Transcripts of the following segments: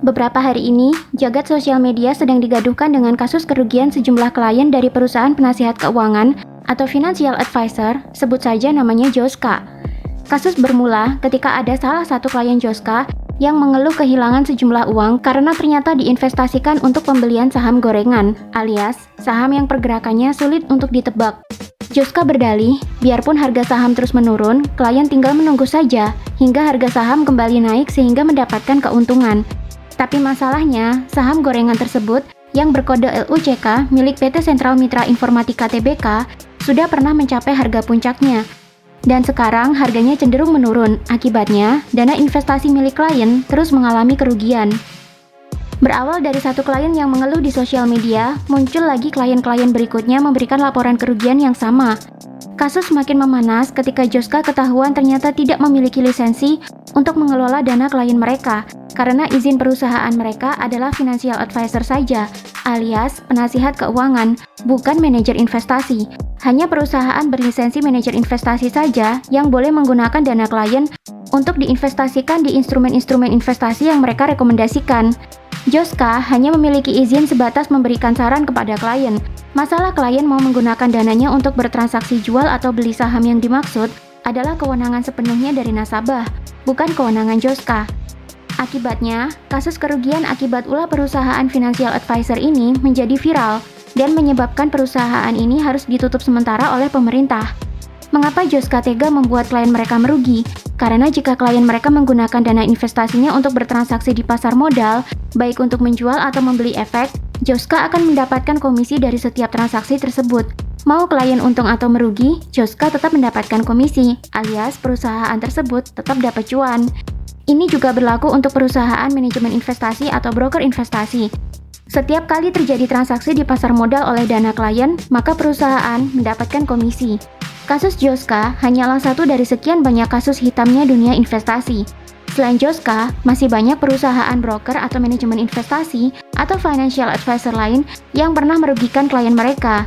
Beberapa hari ini, jagat sosial media sedang digaduhkan dengan kasus kerugian sejumlah klien dari perusahaan penasihat keuangan atau financial advisor, sebut saja namanya Joska. Kasus bermula ketika ada salah satu klien Joska yang mengeluh kehilangan sejumlah uang karena ternyata diinvestasikan untuk pembelian saham gorengan, alias saham yang pergerakannya sulit untuk ditebak. Joska berdalih, biarpun harga saham terus menurun, klien tinggal menunggu saja hingga harga saham kembali naik sehingga mendapatkan keuntungan. Tapi masalahnya, saham gorengan tersebut yang berkode LUCK milik PT Sentral Mitra Informatika Tbk sudah pernah mencapai harga puncaknya. Dan sekarang harganya cenderung menurun, akibatnya dana investasi milik klien terus mengalami kerugian. Berawal dari satu klien yang mengeluh di sosial media, muncul lagi klien-klien berikutnya memberikan laporan kerugian yang sama. Kasus semakin memanas ketika Joska ketahuan ternyata tidak memiliki lisensi untuk mengelola dana klien mereka, karena izin perusahaan mereka adalah financial advisor saja, alias penasihat keuangan, bukan manajer investasi. Hanya perusahaan berlisensi manajer investasi saja yang boleh menggunakan dana klien untuk diinvestasikan di instrumen-instrumen investasi yang mereka rekomendasikan. Joska hanya memiliki izin sebatas memberikan saran kepada klien. Masalah klien mau menggunakan dananya untuk bertransaksi jual atau beli saham yang dimaksud adalah kewenangan sepenuhnya dari nasabah, bukan kewenangan Joska. Akibatnya, kasus kerugian akibat ulah perusahaan financial advisor ini menjadi viral dan menyebabkan perusahaan ini harus ditutup sementara oleh pemerintah. Mengapa Joska tega membuat klien mereka merugi? Karena jika klien mereka menggunakan dana investasinya untuk bertransaksi di pasar modal, baik untuk menjual atau membeli efek, Joska akan mendapatkan komisi dari setiap transaksi tersebut. Mau klien untung atau merugi, Joska tetap mendapatkan komisi, alias perusahaan tersebut tetap dapat cuan. Ini juga berlaku untuk perusahaan manajemen investasi atau broker investasi. Setiap kali terjadi transaksi di pasar modal oleh dana klien, maka perusahaan mendapatkan komisi. Kasus Joska hanyalah satu dari sekian banyak kasus hitamnya dunia investasi. Selain Joska, masih banyak perusahaan broker atau manajemen investasi atau financial advisor lain yang pernah merugikan klien mereka.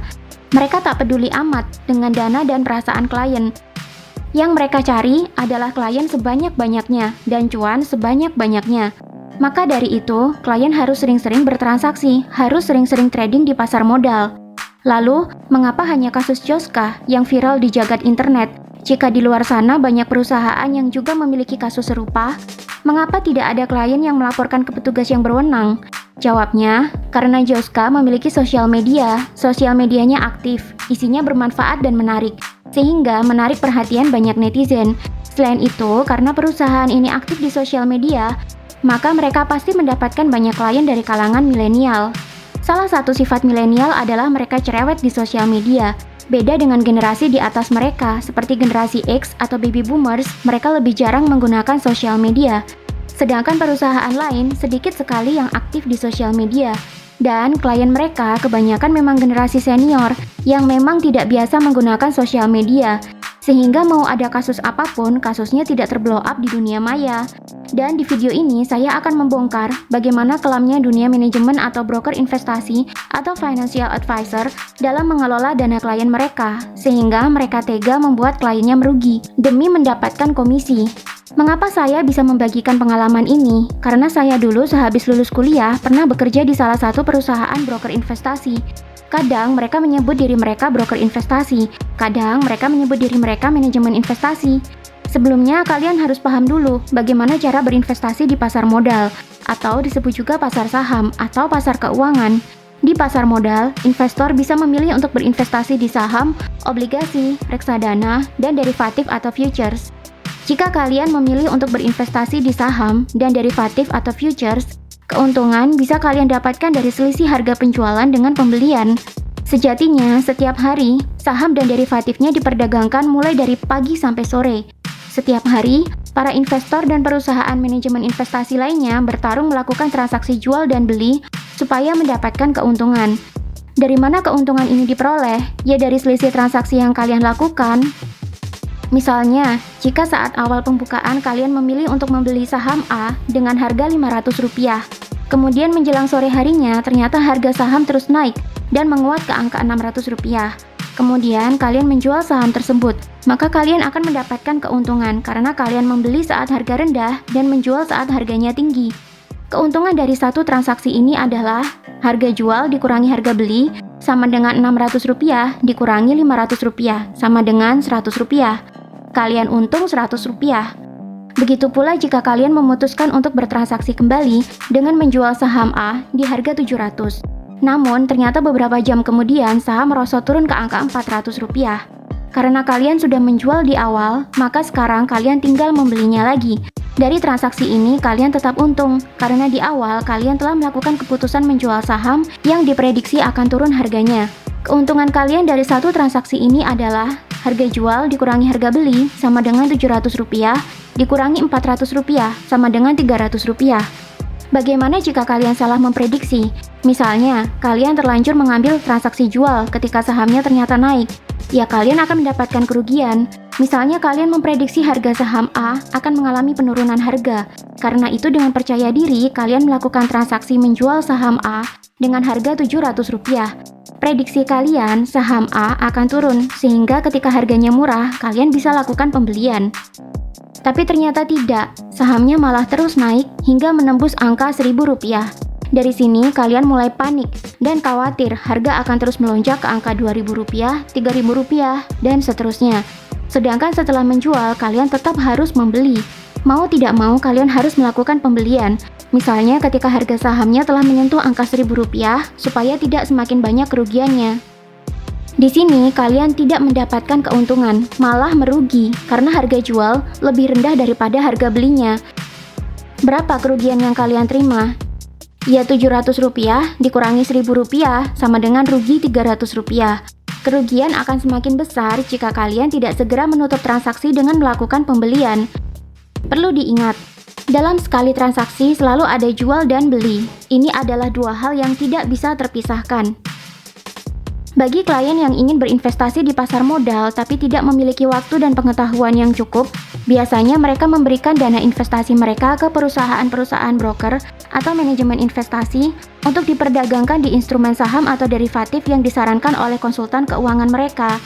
Mereka tak peduli amat dengan dana dan perasaan klien. Yang mereka cari adalah klien sebanyak-banyaknya dan cuan sebanyak-banyaknya. Maka dari itu, klien harus sering-sering bertransaksi, harus sering-sering trading di pasar modal. Lalu, mengapa hanya kasus Joska yang viral di jagat internet? Jika di luar sana banyak perusahaan yang juga memiliki kasus serupa, mengapa tidak ada klien yang melaporkan ke petugas yang berwenang? Jawabnya, karena Joska memiliki sosial medianya aktif, isinya bermanfaat dan menarik, sehingga menarik perhatian banyak netizen. Selain itu, karena perusahaan ini aktif di sosial media, maka mereka pasti mendapatkan banyak klien dari kalangan milenial. Salah satu sifat milenial adalah mereka cerewet di sosial media. Beda dengan generasi di atas mereka, seperti generasi X atau baby boomers, mereka lebih jarang menggunakan sosial media. Sedangkan perusahaan lain sedikit sekali yang aktif di sosial media. Dan klien mereka kebanyakan memang generasi senior yang memang tidak biasa menggunakan sosial media. Sehingga mau ada kasus apapun, kasusnya tidak terblow up di dunia maya. Dan di video ini saya akan membongkar bagaimana kelamnya dunia manajemen atau broker investasi atau financial advisor dalam mengelola dana klien mereka, sehingga mereka tega membuat kliennya merugi demi mendapatkan komisi. Mengapa saya bisa membagikan pengalaman ini? Karena saya dulu sehabis lulus kuliah pernah bekerja di salah satu perusahaan broker investasi. Kadang mereka menyebut diri mereka broker investasi, kadang mereka menyebut diri mereka manajemen investasi. Sebelumnya kalian harus paham dulu bagaimana cara berinvestasi di pasar modal, atau disebut juga pasar saham atau pasar keuangan. Di pasar modal, investor bisa memilih untuk berinvestasi di saham, obligasi, reksadana, dan derivatif atau futures. Jika kalian memilih untuk berinvestasi di saham dan derivatif atau futures, keuntungan bisa kalian dapatkan dari selisih harga penjualan dengan pembelian. Sejatinya, setiap hari, saham dan derivatifnya diperdagangkan mulai dari pagi sampai sore. Setiap hari, para investor dan perusahaan manajemen investasi lainnya bertarung melakukan transaksi jual dan beli supaya mendapatkan keuntungan. Dari mana keuntungan ini diperoleh? Ya dari selisih transaksi yang kalian lakukan. Misalnya, jika saat awal pembukaan kalian memilih untuk membeli saham A dengan harga Rp500, kemudian menjelang sore harinya ternyata harga saham terus naik dan menguat ke angka Rp600. Kemudian kalian menjual saham tersebut, maka kalian akan mendapatkan keuntungan karena kalian membeli saat harga rendah dan menjual saat harganya tinggi. Keuntungan dari satu transaksi ini adalah harga jual dikurangi harga beli sama dengan Rp600 dikurangi Rp500 sama dengan Rp100. Kalian untung Rp100. Begitu pula jika kalian memutuskan untuk bertransaksi kembali dengan menjual saham A di harga 700. Namun ternyata beberapa jam kemudian saham merosot turun ke angka Rp400. Karena kalian sudah menjual di awal, maka sekarang kalian tinggal membelinya lagi. Dari transaksi ini kalian tetap untung, karena di awal kalian telah melakukan keputusan menjual saham yang diprediksi akan turun harganya. Keuntungan kalian dari satu transaksi ini adalah harga jual dikurangi harga beli sama dengan Rp700 dikurangi Rp400 sama dengan Rp300. Bagaimana jika kalian salah memprediksi? Misalnya, kalian terlanjur mengambil transaksi jual ketika sahamnya ternyata naik. Ya, kalian akan mendapatkan kerugian. Misalnya kalian memprediksi harga saham A akan mengalami penurunan harga. Karena itu dengan percaya diri, kalian melakukan transaksi menjual saham A dengan harga Rp700. Prediksi kalian, saham A akan turun, sehingga ketika harganya murah, kalian bisa lakukan pembelian. Tapi ternyata tidak, sahamnya malah terus naik hingga menembus angka Rp1.000. Dari sini kalian mulai panik dan khawatir harga akan terus melonjak ke angka Rp2.000, Rp3.000, dan seterusnya. Sedangkan setelah menjual, kalian tetap harus membeli. Mau tidak mau, kalian harus melakukan pembelian. Misalnya ketika harga sahamnya telah menyentuh angka Rp1.000, supaya tidak semakin banyak kerugiannya. Di sini, kalian tidak mendapatkan keuntungan, malah merugi, karena harga jual lebih rendah daripada harga belinya. Berapa kerugian yang kalian terima? Ya, Rp700 dikurangi Rp1.000 sama dengan rugi Rp300. Kerugian akan semakin besar jika kalian tidak segera menutup transaksi dengan melakukan pembelian. Perlu diingat, dalam sekali transaksi selalu ada jual dan beli. Ini adalah dua hal yang tidak bisa terpisahkan. Bagi klien yang ingin berinvestasi di pasar modal tapi tidak memiliki waktu dan pengetahuan yang cukup, biasanya mereka memberikan dana investasi mereka ke perusahaan-perusahaan broker atau manajemen investasi untuk diperdagangkan di instrumen saham atau derivatif yang disarankan oleh konsultan keuangan mereka.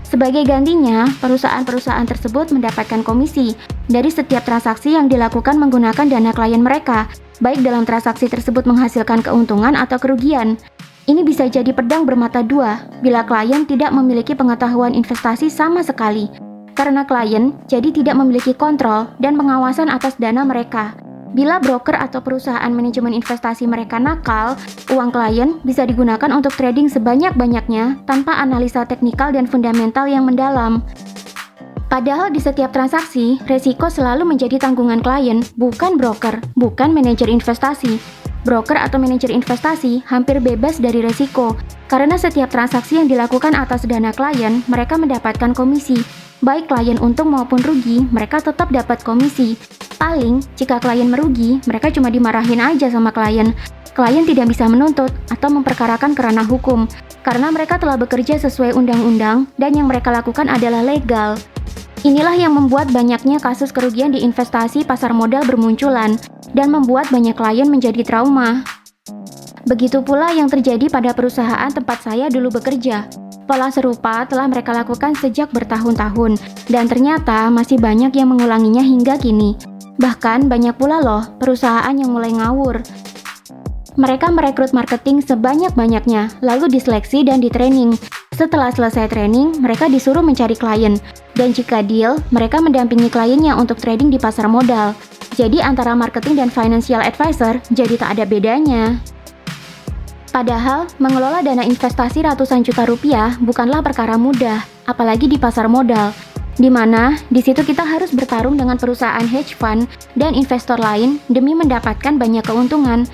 Sebagai gantinya, perusahaan-perusahaan tersebut mendapatkan komisi dari setiap transaksi yang dilakukan menggunakan dana klien mereka, baik dalam transaksi tersebut menghasilkan keuntungan atau kerugian. Ini bisa jadi pedang bermata dua bila klien tidak memiliki pengetahuan investasi sama sekali, karena klien jadi tidak memiliki kontrol dan pengawasan atas dana mereka. Bila broker atau perusahaan manajemen investasi mereka nakal, uang klien bisa digunakan untuk trading sebanyak-banyaknya tanpa analisa teknikal dan fundamental yang mendalam. Padahal di setiap transaksi, resiko selalu menjadi tanggungan klien, bukan broker, bukan manajer investasi. Broker atau manajer investasi hampir bebas dari resiko, karena setiap transaksi yang dilakukan atas dana klien, mereka mendapatkan komisi. Baik klien untung maupun rugi, mereka tetap dapat komisi. Paling, jika klien merugi, mereka cuma dimarahin aja sama klien. Klien tidak bisa menuntut atau memperkarakan ke ranah hukum, karena mereka telah bekerja sesuai undang-undang dan yang mereka lakukan adalah legal. Inilah yang membuat banyaknya kasus kerugian di investasi pasar modal bermunculan dan membuat banyak klien menjadi trauma. Begitu pula yang terjadi pada perusahaan tempat saya dulu bekerja. Pola serupa telah mereka lakukan sejak bertahun-tahun dan ternyata masih banyak yang mengulanginya hingga kini. Bahkan banyak pula loh perusahaan yang mulai ngawur. Mereka merekrut marketing sebanyak-banyaknya, lalu diseleksi dan ditraining. Setelah selesai training, mereka disuruh mencari klien. Dan jika deal, mereka mendampingi kliennya untuk trading di pasar modal. Jadi antara marketing dan financial advisor jadi tak ada bedanya. Padahal, mengelola dana investasi ratusan juta rupiah bukanlah perkara mudah, apalagi di pasar modal. Di mana, di situ kita harus bertarung dengan perusahaan hedge fund dan investor lain demi mendapatkan banyak keuntungan.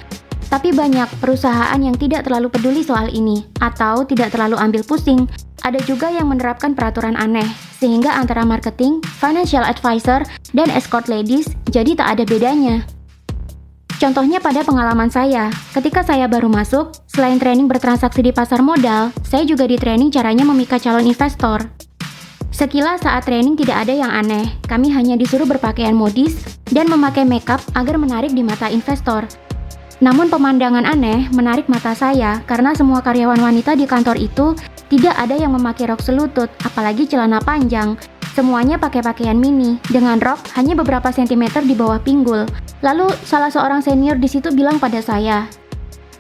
Tapi banyak perusahaan yang tidak terlalu peduli soal ini, atau tidak terlalu ambil pusing. Ada juga yang menerapkan peraturan aneh, sehingga antara marketing, financial advisor, dan escort ladies jadi tak ada bedanya. Contohnya pada pengalaman saya, ketika saya baru masuk, selain training bertransaksi di pasar modal, saya juga di training caranya memikat calon investor. Sekilas saat training tidak ada yang aneh, kami hanya disuruh berpakaian modis dan memakai makeup agar menarik di mata investor. Namun pemandangan aneh menarik mata saya karena semua karyawan wanita di kantor itu tidak ada yang memakai rok selutut, apalagi celana panjang. Semuanya pakai pakaian mini, dengan rok hanya beberapa sentimeter di bawah pinggul. Lalu salah seorang senior di situ bilang pada saya,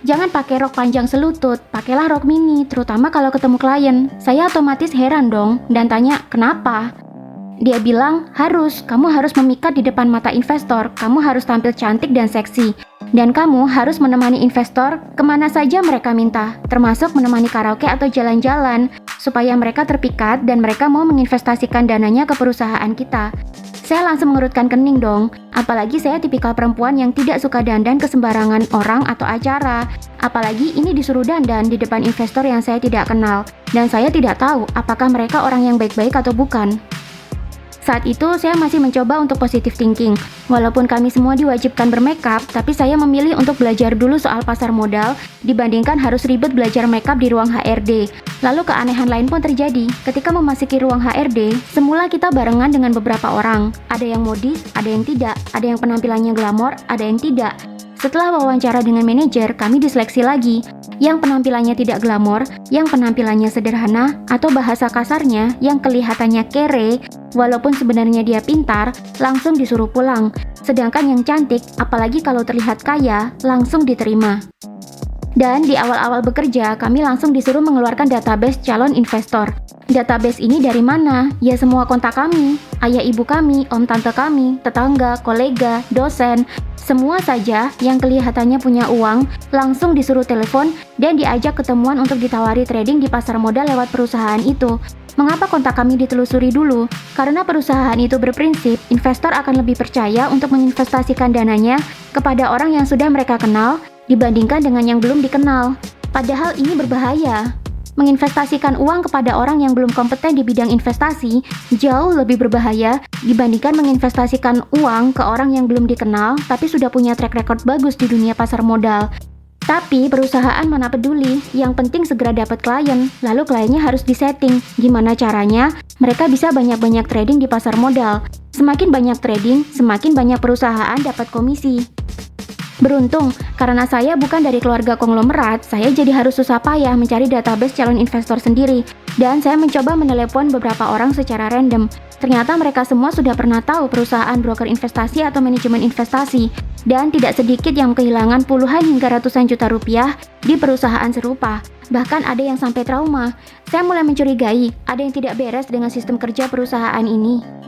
"Jangan pakai rok panjang selutut, pakailah rok mini, terutama kalau ketemu klien." Saya otomatis heran dong, dan tanya, "Kenapa?" Dia bilang, kamu harus memikat di depan mata investor, kamu harus tampil cantik dan seksi. Dan kamu harus menemani investor kemana saja mereka minta, termasuk menemani karaoke atau jalan-jalan, supaya mereka terpikat dan mereka mau menginvestasikan dananya ke perusahaan kita. Saya langsung mengerutkan kening dong, apalagi saya tipikal perempuan yang tidak suka dandan ke sembarangan orang atau acara. Apalagi ini disuruh dandan di depan investor yang saya tidak kenal, dan saya tidak tahu apakah mereka orang yang baik-baik atau bukan. Saat itu saya masih mencoba untuk positive thinking. Walaupun kami semua diwajibkan bermakeup, tapi saya memilih untuk belajar dulu soal pasar modal dibandingkan harus ribet belajar makeup di ruang HRD. Lalu keanehan lain pun terjadi. Ketika memasuki ruang HRD, semula kita barengan dengan beberapa orang. Ada yang modis, ada yang tidak, ada yang penampilannya glamor, ada yang tidak. Setelah wawancara dengan manajer, kami diseleksi lagi. Yang penampilannya tidak glamor, yang penampilannya sederhana, atau bahasa kasarnya yang kelihatannya kere, walaupun sebenarnya dia pintar, langsung disuruh pulang. Sedangkan yang cantik, apalagi kalau terlihat kaya, langsung diterima. Dan di awal-awal bekerja, kami langsung disuruh mengeluarkan database calon investor. Database ini dari mana? Ya semua kontak kami, ayah ibu kami, om tante kami, tetangga, kolega, dosen, semua saja yang kelihatannya punya uang, langsung disuruh telepon dan diajak ketemuan untuk ditawari trading di pasar modal lewat perusahaan itu. Mengapa kontak kami ditelusuri dulu? Karena perusahaan itu berprinsip, investor akan lebih percaya untuk menginvestasikan dananya kepada orang yang sudah mereka kenal dibandingkan dengan yang belum dikenal. Padahal ini berbahaya. Menginvestasikan uang kepada orang yang belum kompeten di bidang investasi jauh lebih berbahaya dibandingkan menginvestasikan uang ke orang yang belum dikenal tapi sudah punya track record bagus di dunia pasar modal. Tapi perusahaan mana peduli, yang penting segera dapat klien, lalu kliennya harus disetting. Gimana caranya? Mereka bisa banyak-banyak trading di pasar modal. Semakin banyak trading, semakin banyak perusahaan dapat komisi. Beruntung, karena saya bukan dari keluarga konglomerat, saya jadi harus susah payah mencari database calon investor sendiri. Dan saya mencoba menelepon beberapa orang secara random. Ternyata mereka semua sudah pernah tahu perusahaan broker investasi atau manajemen investasi. Dan tidak sedikit yang kehilangan puluhan hingga ratusan juta rupiah di perusahaan serupa. Bahkan ada yang sampai trauma. Saya mulai mencurigai, ada yang tidak beres dengan sistem kerja perusahaan ini.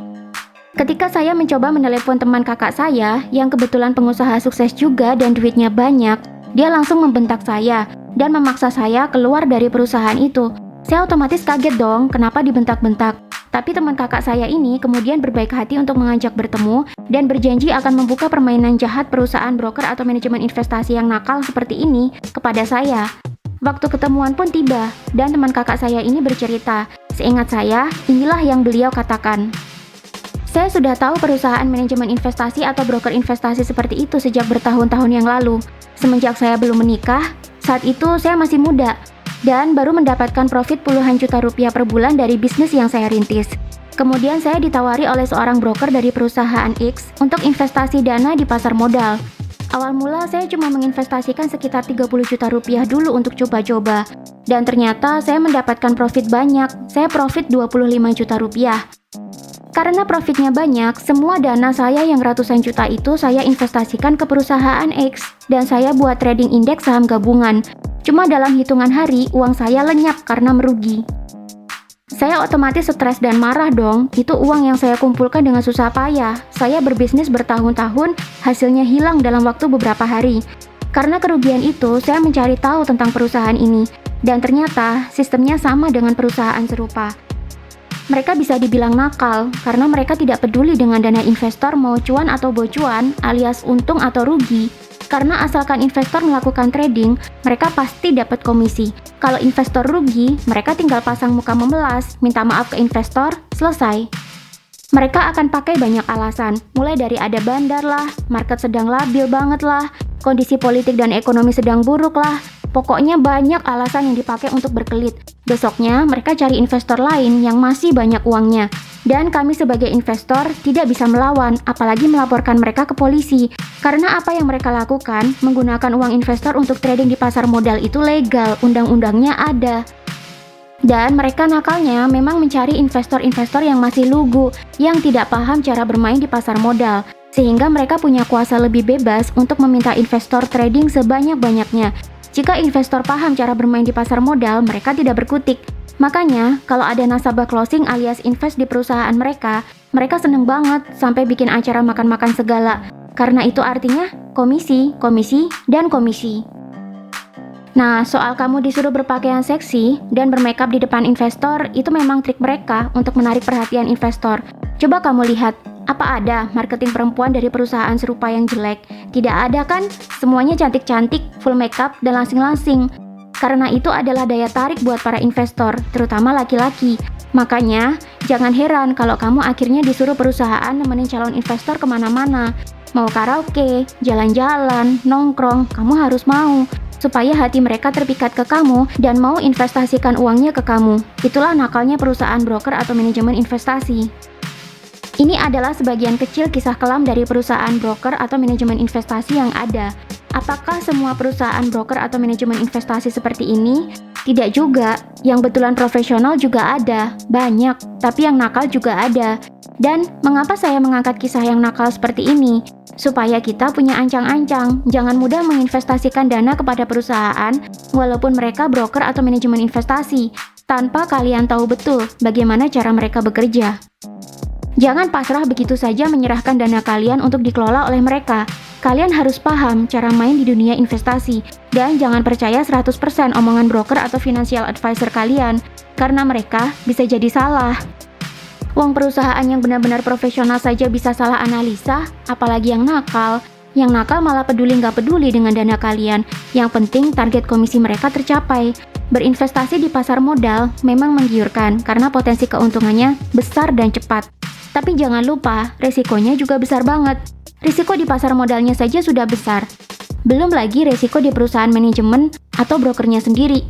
Ketika saya mencoba menelepon teman kakak saya yang kebetulan pengusaha sukses juga dan duitnya banyak, dia langsung membentak saya dan memaksa saya keluar dari perusahaan itu. Saya otomatis kaget dong, kenapa dibentak-bentak. Tapi teman kakak saya ini kemudian berbaik hati untuk mengajak bertemu dan berjanji akan membuka permainan jahat perusahaan broker atau manajemen investasi yang nakal seperti ini kepada saya. Waktu ketemuan pun tiba dan teman kakak saya ini bercerita, seingat saya, inilah yang beliau katakan. Saya sudah tahu perusahaan manajemen investasi atau broker investasi seperti itu sejak bertahun-tahun yang lalu. Semenjak saya belum menikah, saat itu saya masih muda dan baru mendapatkan profit puluhan juta rupiah per bulan dari bisnis yang saya rintis. Kemudian saya ditawari oleh seorang broker dari perusahaan X untuk investasi dana di pasar modal. Awal mula saya cuma menginvestasikan sekitar 30 juta rupiah dulu untuk coba-coba. Dan ternyata saya mendapatkan profit banyak, saya profit 25 juta rupiah. Karena profitnya banyak, semua dana saya yang ratusan juta itu saya investasikan ke perusahaan X dan saya buat trading indeks saham gabungan. Cuma dalam hitungan hari, uang saya lenyap karena merugi. Saya otomatis stres dan marah dong, itu uang yang saya kumpulkan dengan susah payah. Saya berbisnis bertahun-tahun, hasilnya hilang dalam waktu beberapa hari. Karena kerugian itu, saya mencari tahu tentang perusahaan ini. Dan ternyata, sistemnya sama dengan perusahaan serupa. Mereka bisa dibilang nakal karena mereka tidak peduli dengan dana investor mau cuan atau bocuan alias untung atau rugi. Karena asalkan investor melakukan trading, mereka pasti dapat komisi. Kalau investor rugi, mereka tinggal pasang muka memelas, minta maaf ke investor, selesai. Mereka akan pakai banyak alasan, mulai dari ada bandar lah, market sedang labil banget lah, kondisi politik dan ekonomi sedang buruk lah. Pokoknya banyak alasan yang dipakai untuk berkelit. Besoknya mereka cari investor lain yang masih banyak uangnya. Dan kami sebagai investor tidak bisa melawan, apalagi melaporkan mereka ke polisi. Karena apa yang mereka lakukan, menggunakan uang investor untuk trading di pasar modal itu legal, undang-undangnya ada. Dan mereka nakalnya memang mencari investor-investor yang masih lugu, yang tidak paham cara bermain di pasar modal, sehingga mereka punya kuasa lebih bebas untuk meminta investor trading sebanyak-banyaknya. Jika investor paham cara bermain di pasar modal, mereka tidak berkutik. Makanya, kalau ada nasabah closing alias invest di perusahaan mereka seneng banget sampai bikin acara makan-makan segala. Karena itu artinya komisi, komisi, dan komisi. Nah, soal kamu disuruh berpakaian seksi dan bermakeup di depan investor, itu memang trik mereka untuk menarik perhatian investor. Coba kamu lihat, apa ada marketing perempuan dari perusahaan serupa yang jelek? Tidak ada kan? Semuanya cantik-cantik, full makeup, dan langsing-langsing. Karena itu adalah daya tarik buat para investor, terutama laki-laki. Makanya, jangan heran kalau kamu akhirnya disuruh perusahaan nemenin calon investor kemana-mana. Mau karaoke, jalan-jalan, nongkrong, kamu harus mau. Supaya hati mereka terpikat ke kamu dan mau investasikan uangnya ke kamu. Itulah nakalnya perusahaan broker atau manajemen investasi. Ini adalah sebagian kecil kisah kelam dari perusahaan broker atau manajemen investasi yang ada. Apakah semua perusahaan broker atau manajemen investasi seperti ini? Tidak juga. Yang betulan profesional juga ada, banyak, tapi yang nakal juga ada. Dan mengapa saya mengangkat kisah yang nakal seperti ini? Supaya kita punya ancang-ancang, jangan mudah menginvestasikan dana kepada perusahaan walaupun mereka broker atau manajemen investasi, tanpa kalian tahu betul bagaimana cara mereka bekerja. Jangan pasrah begitu saja menyerahkan dana kalian untuk dikelola oleh mereka. Kalian harus paham cara main di dunia investasi, dan jangan percaya 100% omongan broker atau financial advisor kalian, karena mereka bisa jadi salah. Wong perusahaan yang benar-benar profesional saja bisa salah analisa, apalagi yang nakal. Yang nakal malah nggak peduli dengan dana kalian. Yang penting target komisi mereka tercapai. Berinvestasi di pasar modal memang menggiurkan karena potensi keuntungannya besar dan cepat. Tapi jangan lupa, resikonya juga besar banget. Risiko di pasar modalnya saja sudah besar. Belum lagi resiko di perusahaan manajemen atau brokernya sendiri.